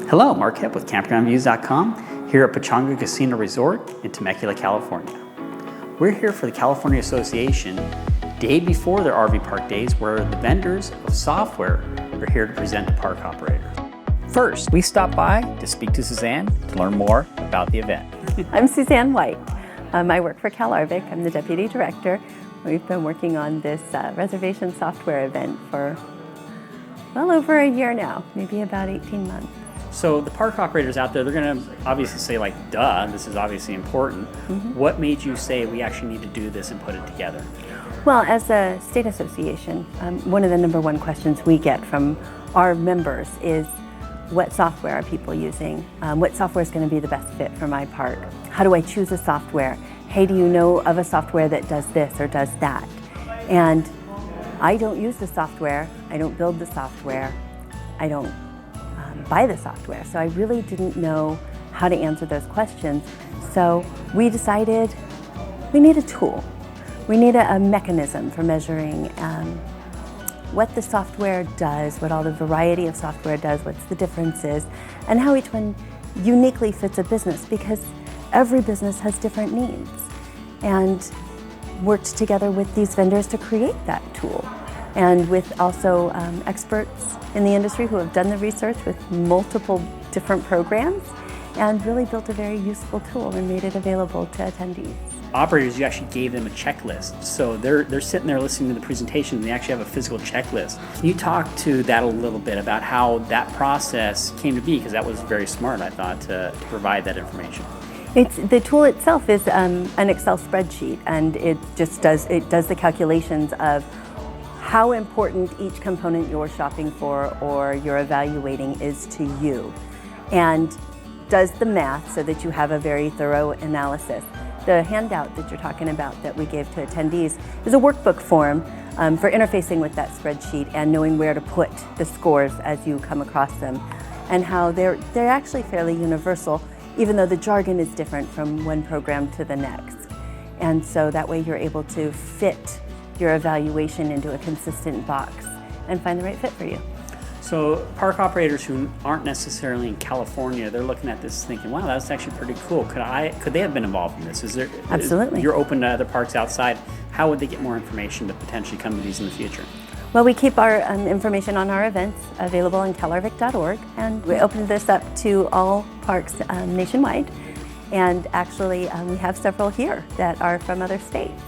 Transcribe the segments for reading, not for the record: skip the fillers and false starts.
Hello, Mark Hipp with CampgroundViews.com here at Pechanga Casino Resort in Temecula, California. We're here for the California Association day before their RV park days, where the vendors of software are here to present to park operators. First, we stopped by to speak to Suzanne to learn more about the event. I'm Suzanne White. I work for CalARVC. I'm the Deputy Director. We've been working on this reservation software event for well over a year now, maybe about 18 months. So the park operators out there, they're going to obviously say like, duh, this is obviously important. Mm-hmm. What made you say we actually need to do this and put it together? Well, as a state association, one of the number one questions we get from our members is, what software are people using? What software is going to be the best fit for my park? How do I choose a software? Hey, do you know of a software that does this or does that? And I don't use the software, I don't build the software, I don't buy the software. So I really didn't know how to answer those questions. So we decided we need a tool. We need a mechanism for measuring what the software does, what all the variety of software does, what's the differences, and how each one uniquely fits a business, because every business has different needs. And worked together with these vendors to create that tool, and with also experts in the industry who have done the research with multiple different programs, and really built a very useful tool and made it available to attendees. Operators, you actually gave them a checklist. So they're sitting there listening to the presentation, and they actually have a physical checklist. Can you talk to that a little bit about how that process came to be? Because that was very smart, I thought, to provide that information. The tool itself is an Excel spreadsheet, and it does the calculations of how important each component you're shopping for or you're evaluating is to you, and does the math so that you have a very thorough analysis. The handout that you're talking about that we gave to attendees is a workbook form for interfacing with that spreadsheet and knowing where to put the scores as you come across them, and how they're actually fairly universal, even though the jargon is different from one program to the next. And so that way you're able to fit your evaluation into a consistent box and find the right fit for you. So park operators who aren't necessarily in California, they're looking at this thinking, wow, that's actually pretty cool. Could they have been involved in this? Absolutely. You're open to other parks outside. How would they get more information to potentially come to these in the future? Well, we keep our information on our events available on CalARVC.org, and we opened this up to all parks nationwide. And actually, we have several here that are from other states.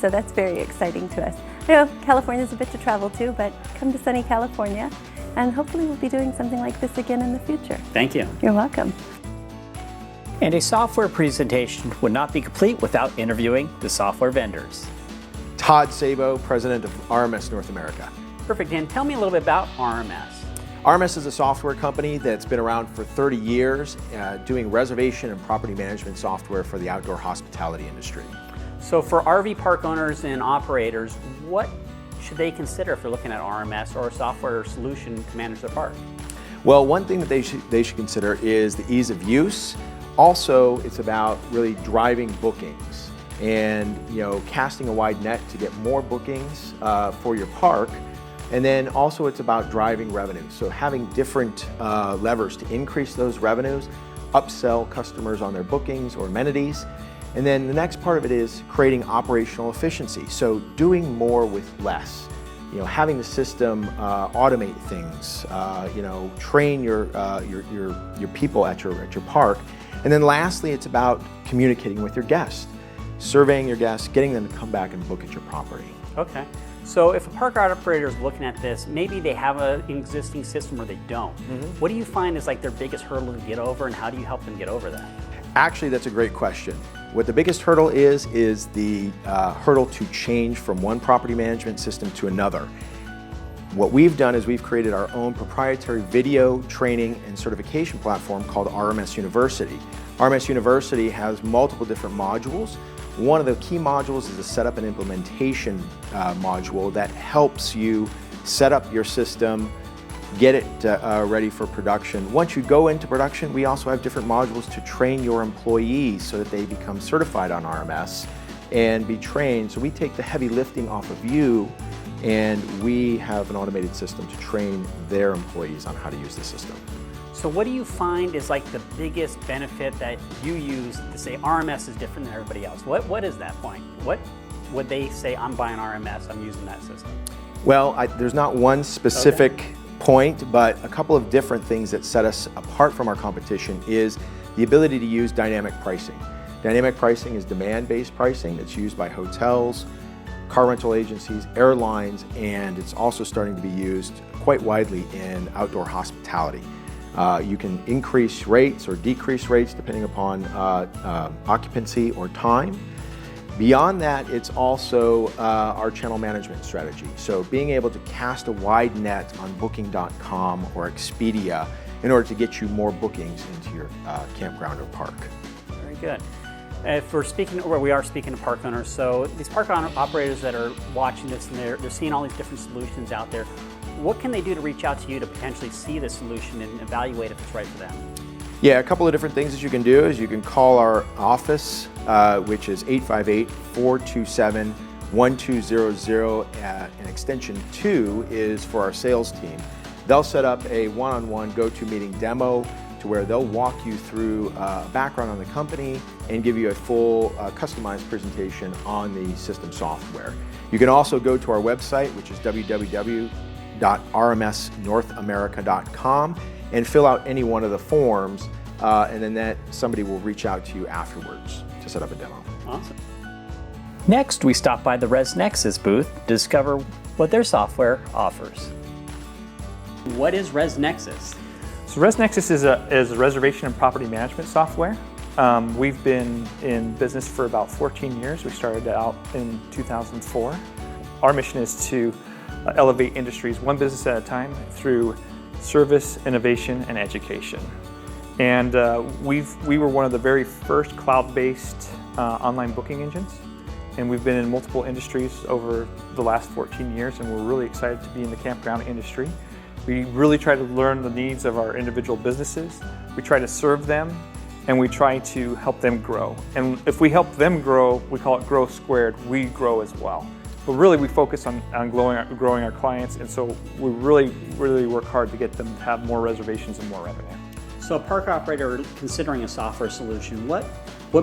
So that's very exciting to us. I know California's a bit to travel to, but come to sunny California, and hopefully we'll be doing something like this again in the future. Thank you. You're welcome. And a software presentation would not be complete without interviewing the software vendors. Todd Sabo, President of RMS North America. Perfect, Dan. Tell me a little bit about RMS. RMS is a software company that's been around for 30 years, doing reservation and property management software for the outdoor hospitality industry. So for RV park owners and operators, what should they consider if they're looking at RMS or a software solution to manage their park? Well, one thing that they should consider is the ease of use. Also, it's about really driving bookings and casting a wide net to get more bookings for your park. And then also it's about driving revenue. So having different levers to increase those revenues, upsell customers on their bookings or amenities. And then the next part of it is creating operational efficiency. So doing more with less. Having the system automate things, train your people at your park. And then lastly, it's about communicating with your guests, surveying your guests, getting them to come back and book at your property. Okay. So if a park operator is looking at this, maybe they have an existing system or they don't. Mm-hmm. What do you find is like their biggest hurdle to get over, and how do you help them get over that? Actually, that's a great question. What the biggest hurdle is the hurdle to change from one property management system to another. What we've done is we've created our own proprietary video training and certification platform called RMS University. RMS University has multiple different modules. One of the key modules is a setup and implementation module that helps you set up your system, get it ready for production. Once you go into production, we also have different modules to train your employees so that they become certified on RMS and be trained. So we take the heavy lifting off of you, and we have an automated system to train their employees on how to use the system. So what do you find is like the biggest benefit that you use to say RMS is different than everybody else? What is that point? What would they say, I'm buying RMS, I'm using that system? Well, there's not one specific point, but a couple of different things that set us apart from our competition is the ability to use dynamic pricing. Dynamic pricing is demand-based pricing that's used by hotels, car rental agencies, airlines, and it's also starting to be used quite widely in outdoor hospitality. You can increase rates or decrease rates depending upon occupancy or time. Beyond that, it's also our channel management strategy. So being able to cast a wide net on Booking.com or Expedia in order to get you more bookings into your campground or park. Very good. If we're speaking, or we are speaking to park owners, so these park operators that are watching this and they're seeing all these different solutions out there, what can they do to reach out to you to potentially see the solution and evaluate if it's right for them? Yeah, a couple of different things that you can do is you can call our office, which is 858-427-1200, and extension 2 is for our sales team. They'll set up a one-on-one go-to-meeting demo to where they'll walk you through a background on the company and give you a full customized presentation on the system software. You can also go to our website, which is www.rmsnorthamerica.com, and fill out any one of the forms, and then somebody will reach out to you afterwards to set up a demo. Awesome. Next, we stop by the ResNexus booth to discover what their software offers. What is ResNexus? So ResNexus is a reservation and property management software. We've been in business for about 14 years. We started out in 2004. Our mission is to elevate industries one business at a time through service, innovation, and education. And we were one of the very first cloud-based online booking engines. And we've been in multiple industries over the last 14 years, and we're really excited to be in the campground industry. We really try to learn the needs of our individual businesses. We try to serve them, and we try to help them grow. And if we help them grow, we call it grow squared, we grow as well. But really we focus on growing our clients, and so we really work hard to get them to have more reservations and more revenue. So a park operator considering a software solution, what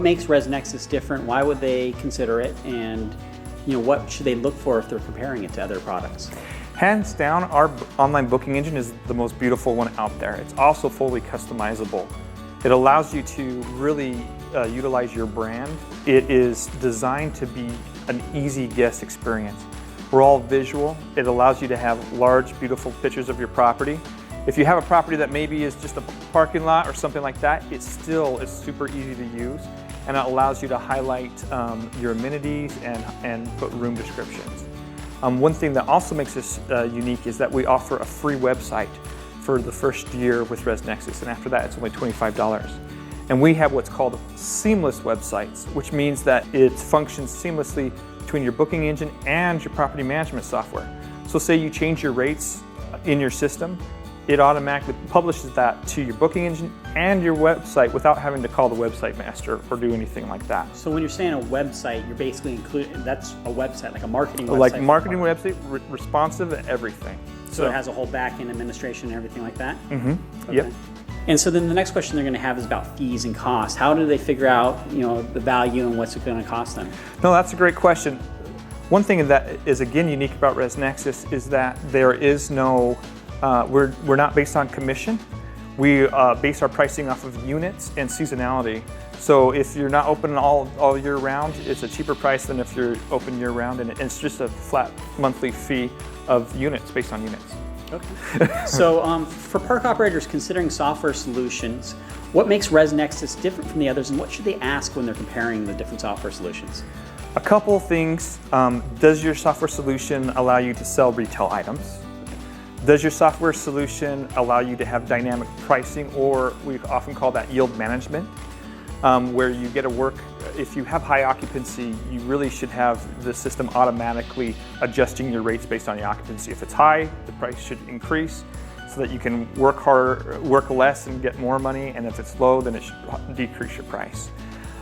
makes ResNexus different? Why would they consider it? And what should they look for if they're comparing it to other products? Hands down, our online booking engine is the most beautiful one out there. It's also fully customizable. It allows you to really utilize your brand. It is designed to be an easy guest experience. We're all visual. It allows you to have large, beautiful pictures of your property. If you have a property that maybe is just a parking lot or something like that, it still is super easy to use, and it allows you to highlight your amenities and put room descriptions. One thing that also makes us unique is that we offer a free website for the first year with ResNexus, and after that it's only $25. And we have what's called seamless websites, which means that it functions seamlessly between your booking engine and your property management software. So say you change your rates in your system, it automatically publishes that to your booking engine and your website without having to call the website master or do anything like that. So when you're saying a website, you're basically including, that's a website, like a marketing website? Like marketing website, responsive and everything. So it has a whole back-end administration and everything like that? Mm-hmm. Okay. Yep. And so then the next question they're going to have is about fees and costs. How do they figure out, the value and what's it going to cost them? No, that's a great question. One thing that is again unique about ResNexus is that there is no we're not based on commission. We base our pricing off of units and seasonality. So if you're not open all year round, it's a cheaper price than if you're open year round, and it's just a flat monthly fee of units based on units. Okay. So for park operators considering software solutions, what makes ResNexus different from the others, and what should they ask when they're comparing the different software solutions? A couple things. Does your software solution allow you to sell retail items? Does your software solution allow you to have dynamic pricing, or we often call that yield management, where you get to work, if you have high occupancy, you really should have the system automatically adjusting your rates based on the occupancy. If it's high, the price should increase so that you can work harder, work less and get more money, and if it's low, then it should decrease your price.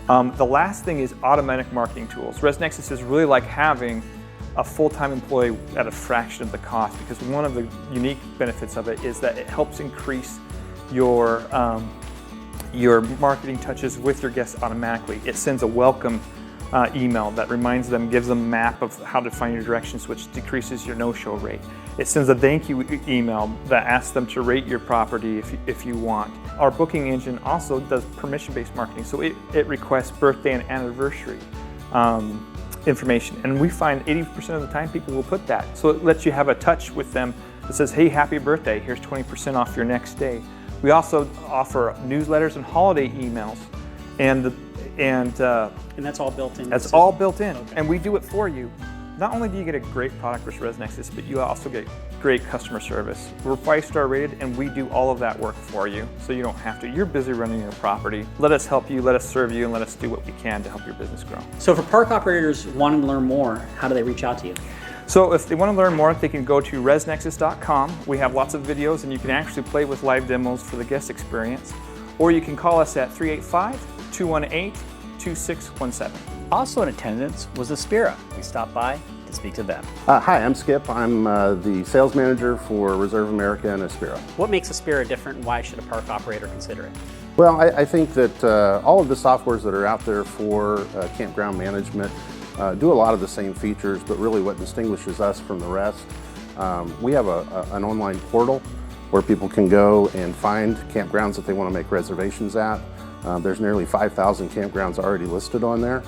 The last thing is automatic marketing tools. ResNexus is really like having a full-time employee at a fraction of the cost, because one of the unique benefits of it is that it helps increase your marketing touches with your guests automatically. It sends a welcome email that reminds them, gives them a map of how to find your directions, which decreases your no-show rate. It sends a thank you email that asks them to rate your property if you want. Our booking engine also does permission-based marketing, so it requests birthday and anniversary information, and we find 80% of the time people will put that. So it lets you have a touch with them that says, hey, happy birthday, here's 20% off your next stay. We also offer newsletters and holiday emails, and that's all built in? That's all built in, okay. And we do it for you. Not only do you get a great product with ResNexus, but you also get great customer service. We're 5-star rated, and we do all of that work for you, so you don't have to. You're busy running your property. Let us help you, let us serve you, and let us do what we can to help your business grow. So for park operators wanting to learn more, how do they reach out to you? So if they want to learn more, they can go to ResNexus.com. We have lots of videos, and you can actually play with live demos for the guest experience. Or you can call us at 385-218-2617. Also in attendance was Aspira. We stopped by to speak to them. Hi, I'm Skip. I'm the sales manager for Reserve America and Aspira. What makes Aspira different, and why should a park operator consider it? Well, I think that all of the softwares that are out there for campground management do a lot of the same features, but really what distinguishes us from the rest, we have an online portal where people can go and find campgrounds that they want to make reservations at. There's nearly 5,000 campgrounds already listed on there.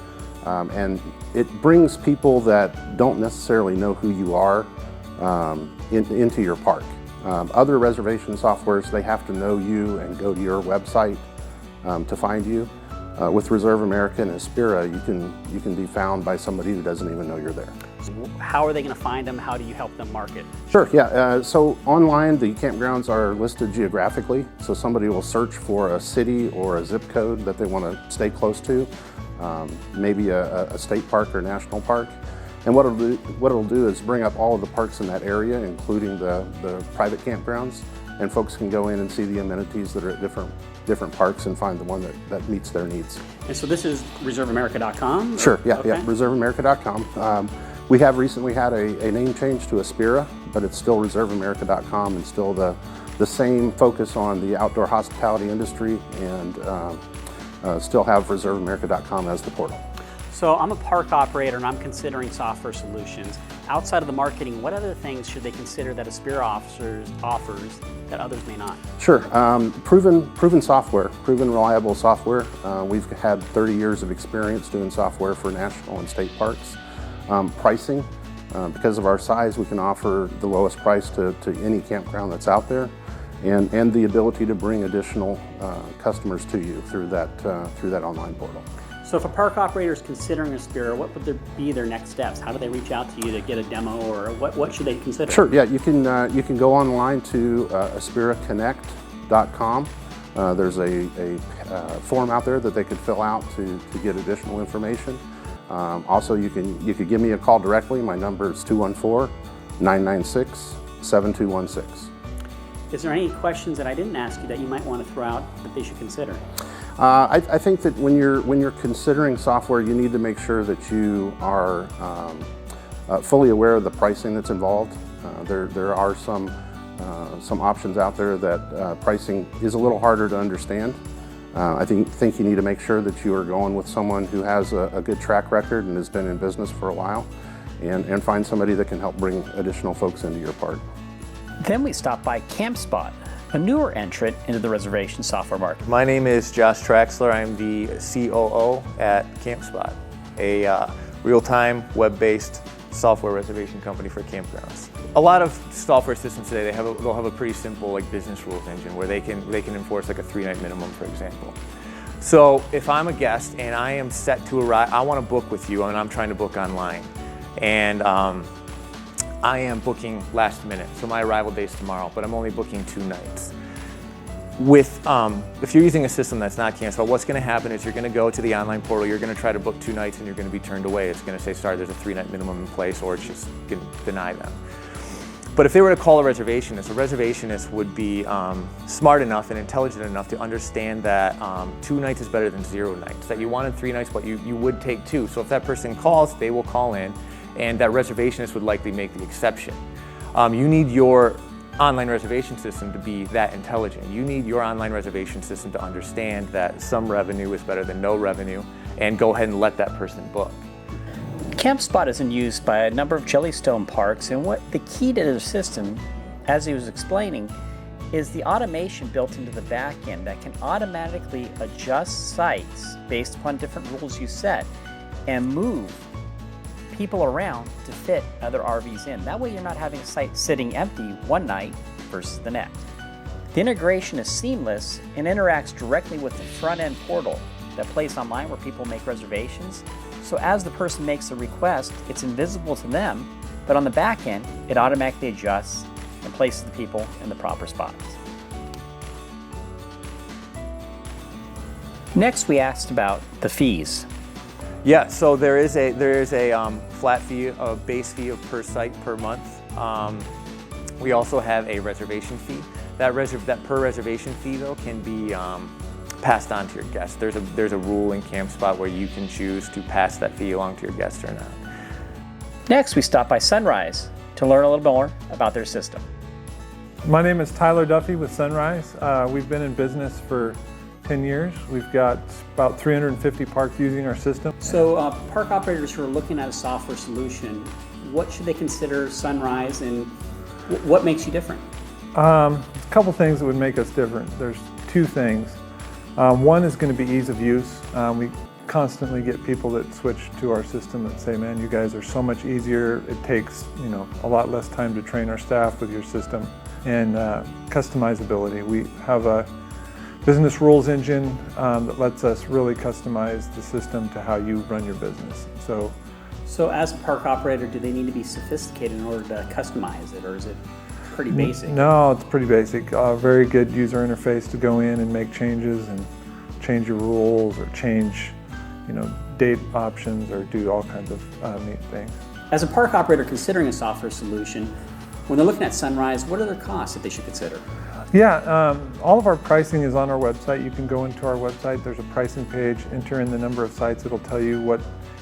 And it brings people that don't necessarily know who you are into your park. Other reservation softwares, they have to know you and go to your website to find you. With Reserve America and Aspira, you can be found by somebody who doesn't even know you're there. How are they going to find them? How do you help them market? Sure, yeah. So online, the campgrounds are listed geographically. So somebody will search for a city or a zip code that they want to stay close to, maybe a state park or national park. And what it'll do is bring up all of the parks in that area, including the private campgrounds, and folks can go in and see the amenities that are at different parks and find the one that meets their needs. And so this is ReserveAmerica.com? Sure, yeah, okay. yeah, ReserveAmerica.com. We have recently had a name change to Aspira, but it's still ReserveAmerica.com and still the same focus on the outdoor hospitality industry, and still have ReserveAmerica.com as the portal. So I'm a park operator and I'm considering software solutions. Outside of the marketing, what other things should they consider that Aspira offers that others may not? Sure, proven software, proven reliable software. We've had 30 years of experience doing software for national and state parks. Pricing, because of our size, we can offer the lowest price to any campground that's out there, and the ability to bring additional customers to you through that online portal. So if a park operator is considering Aspira, what would be their next steps? How do they reach out to you to get a demo, or what should they consider? Sure, yeah, you can go online to aspiraconnect.com. There's a form out there that they could fill out to get additional information. Also, you could give me a call directly. My number is 214-996-7216. Is there any questions that I didn't ask you that you might want to throw out that they should consider? I think that when you're considering software, you need to make sure that you are fully aware of the pricing that's involved. There are some options out there that pricing is a little harder to understand. I think you need to make sure that you are going with someone who has a good track record and has been in business for a while, and find somebody that can help bring additional folks into your park. Then we stopped by Campspot, a newer entrant into the reservation software market. My name is Josh Traxler. I'm the COO at Campspot, a real-time web-based software reservation company for campgrounds. A lot of software systems today, they'll have a pretty simple business rules engine where they can enforce a 3-night minimum, for example. So if I'm a guest and I am set to arrive, I want to book with you, and I'm trying to book online, and I am booking last minute, so my arrival date is tomorrow, but I'm only booking 2 nights. If you're using a system that's not Campspot, what's going to happen is you're going to go to the online portal, you're going to try to book 2 nights, and you're going to be turned away. It's going to say, sorry, there's a 3-night minimum in place, or it's just going to deny them. But if they were to call a reservationist would be smart enough and intelligent enough to understand that 2 nights is better than 0 nights, that you wanted 3 nights, but you would take 2. So if that person calls, they will call in, and that reservationist would likely make the exception. You need your online reservation system to be that intelligent. You need your online reservation system to understand that some revenue is better than no revenue and go ahead and let that person book. Campspot is in use by a number of Jellystone parks, and what the key to their system, as he was explaining, is the automation built into the back end that can automatically adjust sites based upon different rules you set and move people around to fit other RVs in. That way you're not having a site sitting empty one night versus the next. The integration is seamless and interacts directly with the front-end portal that plays online where people make reservations. So as the person makes a request, it's invisible to them, but on the back end, it automatically adjusts and places the people in the proper spots. Next, we asked about the fees. Yeah, so there is a flat fee, a base fee per site per month. We also have a reservation fee. That per reservation fee though can be passed on to your guests. There's a rule in Campspot where you can choose to pass that fee along to your guests or not. Next, we stopped by Sunrise to learn a little more about their system. My name is Tyler Duffy with Sunrise. We've been in business for 10 years. We've got about 350 parks using our system. So park operators who are looking at a software solution, what should they consider Sunrise, and what makes you different? A couple things that would make us different. There's two things. One is going to be ease of use. We constantly get people that switch to our system that say, man, you guys are so much easier. It takes a lot less time to train our staff with your system. And customizability. We have a business rules engine that lets us really customize the system to how you run your business. So as a park operator, do they need to be sophisticated in order to customize it, or is it pretty basic? No, it's pretty basic. Very good user interface to go in and make changes and change your rules or change date options or do all kinds of neat things. As a park operator considering a software solution, when they're looking at Sunrise, what are their costs that they should consider? Yeah, all of our pricing is on our website. You can go into our website, there's a pricing page, enter in the number of sites, it'll tell you what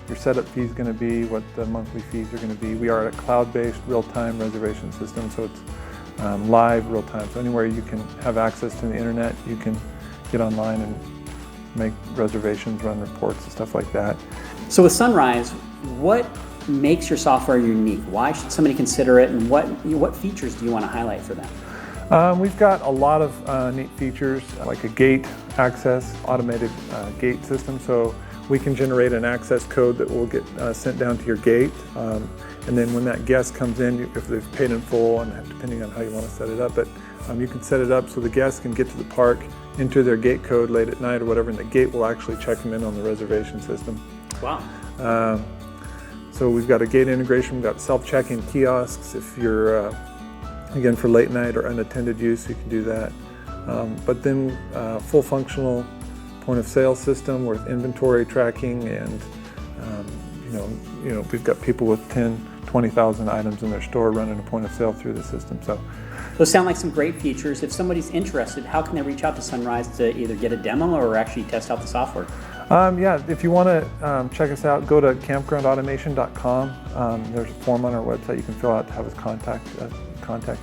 your setup fee is going to be, what the monthly fees are going to be. We are a cloud-based real-time reservation system, so it's live real-time. So anywhere you can have access to the internet, you can get online and make reservations, run reports and stuff like that. So with Sunrise, what makes your software unique? Why should somebody consider it, and what features do you want to highlight for them? We've got a lot of neat features like a gate access, automated gate system. So we can generate an access code that will get sent down to your gate. And then when that guest comes in, if they've paid in full, and depending on how you want to set it up, but you can set it up so the guests can get to the park, enter their gate code late at night or whatever, and the gate will actually check them in on the reservation system. Wow. So we've got a gate integration, we've got self-check-in kiosks. If you're, again, for late night or unattended use, you can do that. But then full functional point of sale system with inventory tracking, and we've got people with 10, 20,000 items in their store running a point of sale through the system. So those sound like some great features. If somebody's interested, how can they reach out to Sunrise to either get a demo or actually test out the software? Yeah, if you want to check us out, go to campgroundautomation.com. There's a form on our website you can fill out to have us contact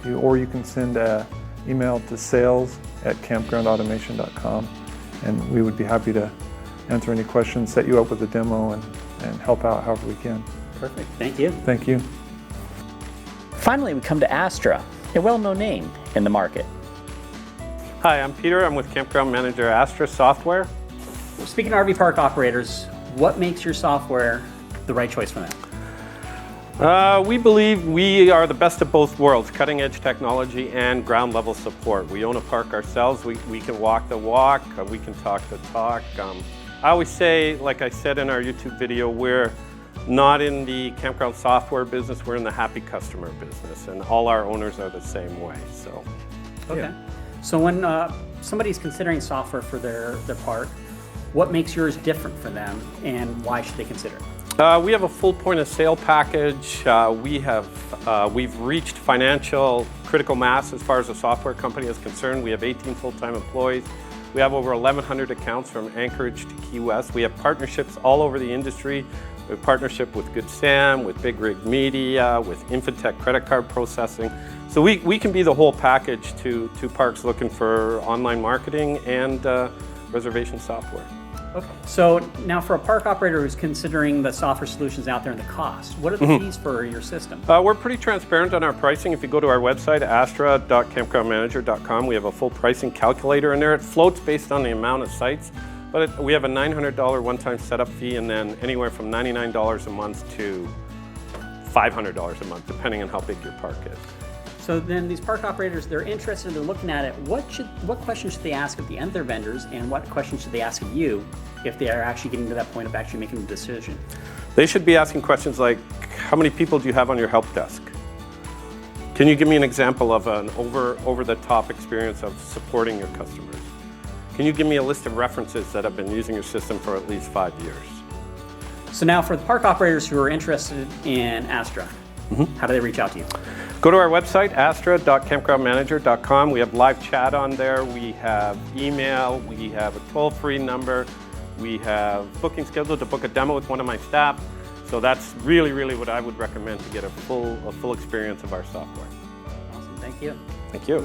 you, or you can send an email to sales@campgroundautomation.com, and we would be happy to answer any questions, set you up with a demo, and help out however we can. Perfect. Thank you. Thank you. Finally, we come to Astra, a well-known name in the market. Hi, I'm Peter. I'm with Campground Manager Astra Software. Speaking of RV park operators, what makes your software the right choice for them? We believe we are the best of both worlds, cutting edge technology and ground level support. We own a park ourselves. We can walk the walk. We can talk the talk. I always say, like I said in our YouTube video, we're not in the campground software business, we're in the happy customer business, and all our owners are the same way. So, okay. Yeah. So when somebody's considering software for their park, what makes yours different for them, and why should they consider it? We have a full point of sale package. We've reached financial critical mass as far as a software company is concerned. We have 18 full-time employees. We have over 1,100 accounts from Anchorage to Key West. We have partnerships all over the industry We have partnership with Good Sam, with Big Rig Media, with Infotech credit card processing. So we can be the whole package to parks looking for online marketing and reservation software. Okay. So now for a park operator who's considering the software solutions out there and the cost, what are the fees for your system? We're pretty transparent on our pricing. If you go to our website, astra.campgroundmanager.com, we have a full pricing calculator in there. It floats based on the amount of sites, but we have a $900 one-time setup fee and then anywhere from $99 a month to $500 a month, depending on how big your park is. So then these park operators, they're interested, they're looking at it. What questions should they ask of the end of their vendors, and what questions should they ask of you if they are actually getting to that point of actually making a decision? They should be asking questions like, how many people do you have on your help desk? Can you give me an example of an over-the-top experience of supporting your customers? Can you give me a list of references that have been using your system for at least 5 years? So now for the park operators who are interested in Astra, how do they reach out to you? Go to our website, astra.campgroundmanager.com. We have live chat on there. We have email. We have a toll-free number. We have booking scheduled to book a demo with one of my staff. So that's really, really what I would recommend to get a full experience of our software. Awesome. Thank you. Thank you.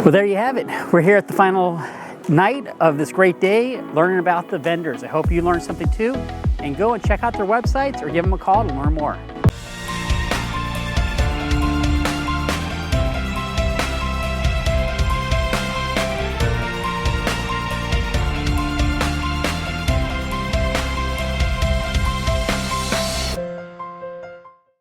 Well, there you have it. We're here at the final night of this great day learning about the vendors. I hope you learned something too. And go and check out their websites or give them a call to learn more.